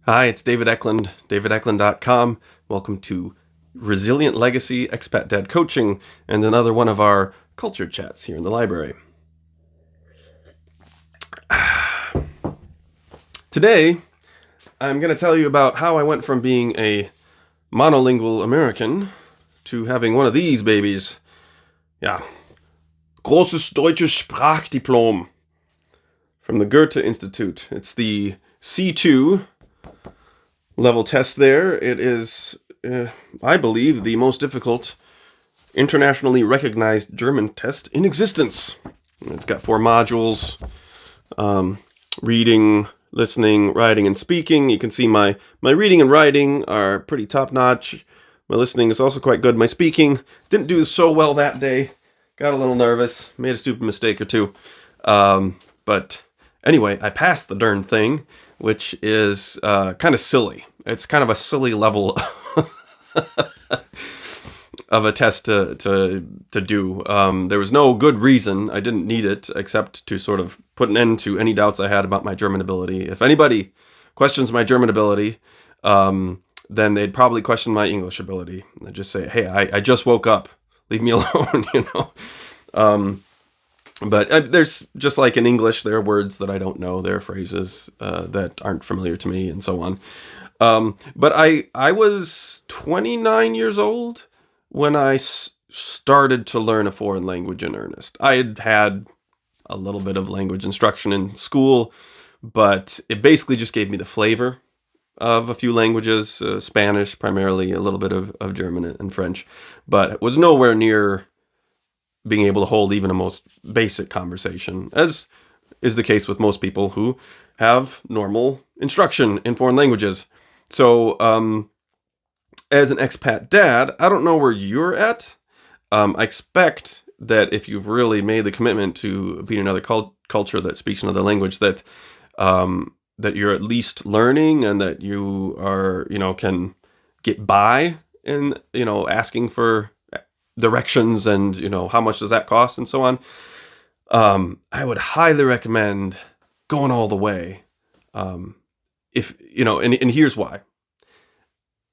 Hi, it's David Eklund, davideklund.com. Welcome to Resilient Legacy Expat Dad Coaching and another one of our culture chats here in the library. Today, I'm going to tell you about how I went from being a monolingual American to having one of these babies. Yeah. Großes Deutsches Sprachdiplom from the Goethe Institute. It's the C2 level test there. It is, I believe, the most difficult internationally recognized German test in existence. It's got 4 modules, reading, listening, writing, and speaking. You can see my reading and writing are pretty top-notch. My listening is also quite good. My speaking didn't do so well that day. Got a little nervous. Made a stupid mistake or two. But anyway, I passed the darn thing, which is kind of silly. It's kind of a silly level of a test to do. There was no good reason. I didn't need it except to sort of put an end to any doubts I had about my German ability. If anybody questions my German ability, then they'd probably question my English ability. They'd just say, hey, I just woke up. Leave me alone, you know. But there's, just like in English, there are words that I don't know. There are phrases that aren't familiar to me and so on. But I was 29 years old when I started to learn a foreign language in earnest. I had had a little bit of language instruction in school, but it basically just gave me the flavor of a few languages, Spanish primarily, a little bit of German and French, but it was nowhere near being able to hold even a most basic conversation, as is the case with most people who have normal instruction in foreign languages. So, as an expat dad, I don't know where you're at. I expect that if you've really made the commitment to be in another culture that speaks another language, that that you're at least learning and that you are, can get by in, asking for directions and, how much does that cost and so on. I would highly recommend going all the way. If, and here's why.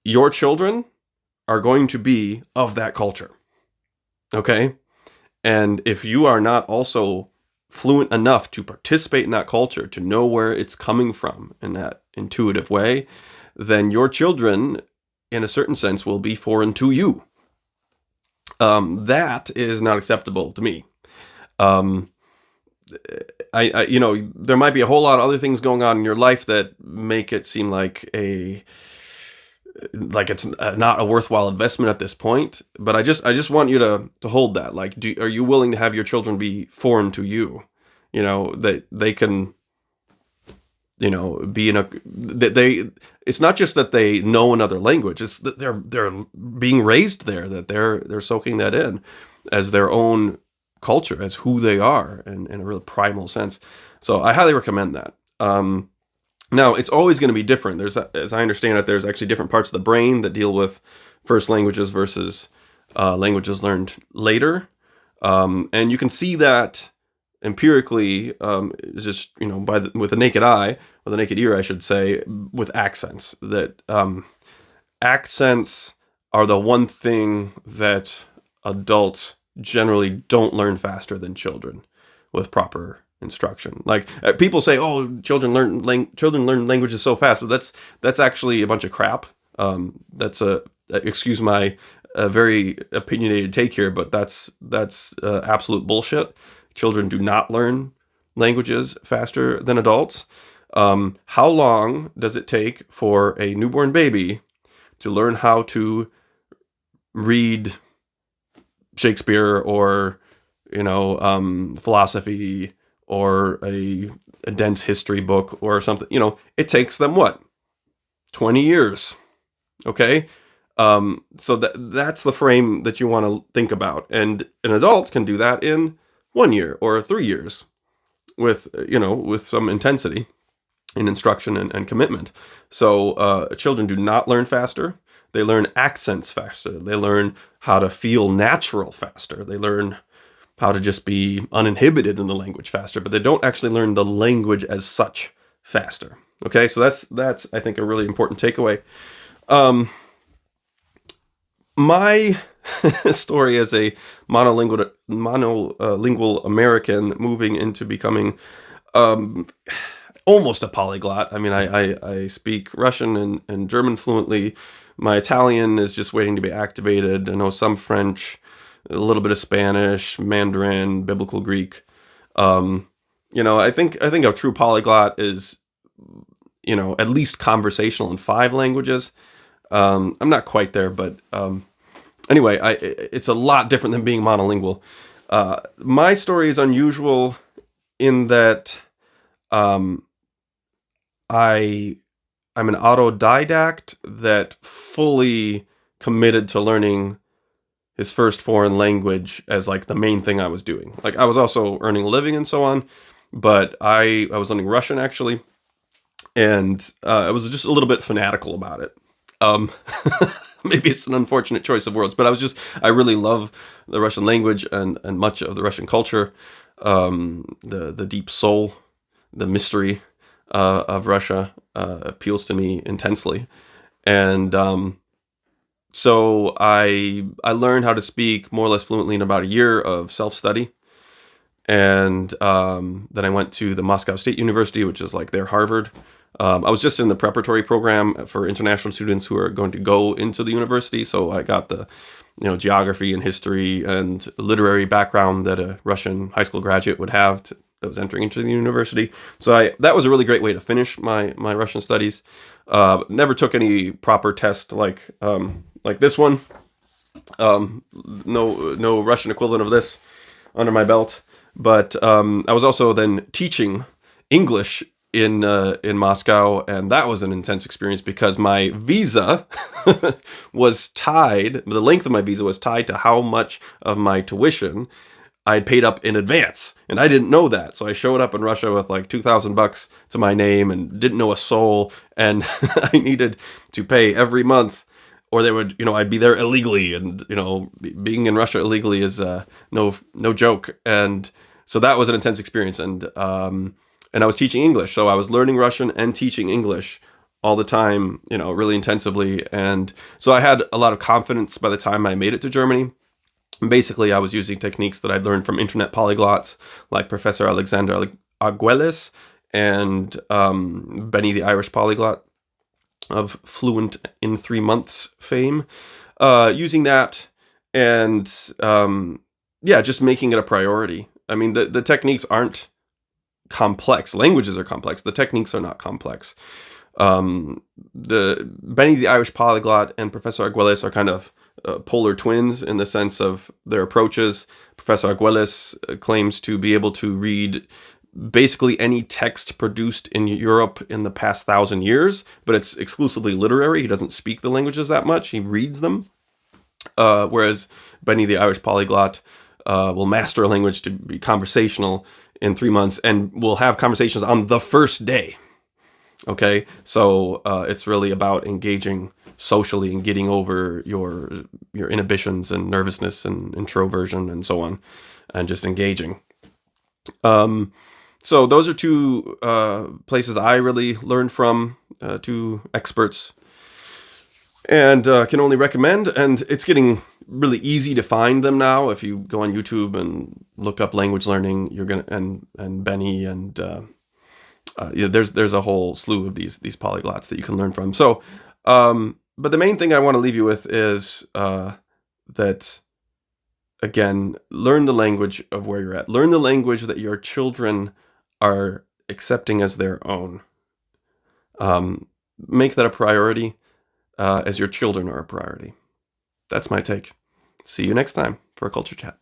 Your children are going to be of that culture. Okay? And if you are not also fluent enough to participate in that culture, to know where it's coming from in that intuitive way, then your children, in a certain sense, will be foreign to you. That is not acceptable to me. I there might be a whole lot of other things going on in your life that make it seem like it's not a worthwhile investment at this point. But I just want you to hold that. Like, are you willing to have your children be foreign to you? That they can, be in that it's not just that they know another language. It's that they're being raised there, that they're soaking that in as their own culture, as who they are in a real primal sense. So I highly recommend that. Now, it's always going to be different. There's, as I understand it, there's actually different parts of the brain that deal with first languages versus languages learned later. And you can see that empirically, just, with a naked eye, or the naked ear, I should say, with accents. That accents are the one thing that adults generally don't learn faster than children with proper instruction. Like, people say, "Oh, children learn languages so fast," but that's actually a bunch of crap. That's excuse my very opinionated take here, but that's absolute bullshit. Children do not learn languages faster than adults. How long does it take for a newborn baby to learn how to read Shakespeare or philosophy or a dense history book or something? It takes them what, 20 years. Okay. So that's the frame that you want to think about. And an adult can do that in 1 year or 3 years with some intensity in instruction and commitment. So children do not learn faster. They learn accents faster. They learn how to feel natural faster. They learn how to just be uninhibited in the language faster, but they don't actually learn the language as such faster. Okay, so that's I think a really important takeaway. Um, my story as a monolingual American moving into becoming um, almost a polyglot. I mean, I speak Russian and German fluently. My Italian is just waiting to be activated. I know some French, a little bit of Spanish, Mandarin, Biblical Greek. Um, I think a true polyglot is, at least conversational in 5 languages. I'm not quite there, but anyway, it's a lot different than being monolingual. My story is unusual in that um, I I'm an autodidact that fully committed to learning his first foreign language as like the main thing I was doing. Like I was also earning a living and so on, but I was learning Russian actually, and I was just a little bit fanatical about it. Um, Maybe it's an unfortunate choice of words, but I really love the Russian language and much of the Russian culture, the deep soul, the mystery of Russia appeals to me intensely, and so I learned how to speak more or less fluently in about a year of self study, and then I went to the Moscow State University, which is like their Harvard. I was just in the preparatory program for international students who are going to go into the university, so I got the geography and history and literary background that a Russian high school graduate would have that was entering into the university. So that was a really great way to finish my Russian studies. Never took any proper test like this one. No Russian equivalent of this under my belt. But I was also then teaching English in Moscow, and that was an intense experience because my visa was tied. The length of my visa was tied to how much of my tuition I'd paid up in advance, and I didn't know that. So I showed up in Russia with like $2,000 to my name and didn't know a soul, and I needed to pay every month, or they would, I'd be there illegally, and being in Russia illegally is no joke. And so that was an intense experience, and I was teaching English, so I was learning Russian and teaching English all the time, really intensively, and so I had a lot of confidence by the time I made it to Germany. Basically, I was using techniques that I'd learned from internet polyglots like Professor Alexander Arguelles and Benny the Irish Polyglot of Fluent in 3 Months fame. Using that and just making it a priority. I mean, the techniques aren't complex. Languages are complex. The techniques are not complex. The Benny the Irish Polyglot and Professor Arguelles are kind of polar twins in the sense of their approaches. Professor Arguelles claims to be able to read basically any text produced in Europe in the past 1,000 years, but it's exclusively literary. He doesn't speak the languages that much. He reads them. Whereas Benny the Irish Polyglot will master a language to be conversational in 3 months and will have conversations on the first day. Okay, so it's really about engaging socially and getting over your inhibitions and nervousness and introversion and so on, and just engaging. So those are 2 places I really learned from, 2 experts, and can only recommend. And it's getting really easy to find them now. If you go on YouTube and look up language learning, you're gonna and Benny and there's a whole slew of these polyglots that you can learn from. So, but the main thing I want to leave you with is that, again, learn the language of where you're at. Learn the language that your children are accepting as their own. Make that a priority as your children are a priority. That's my take. See you next time for a culture chat.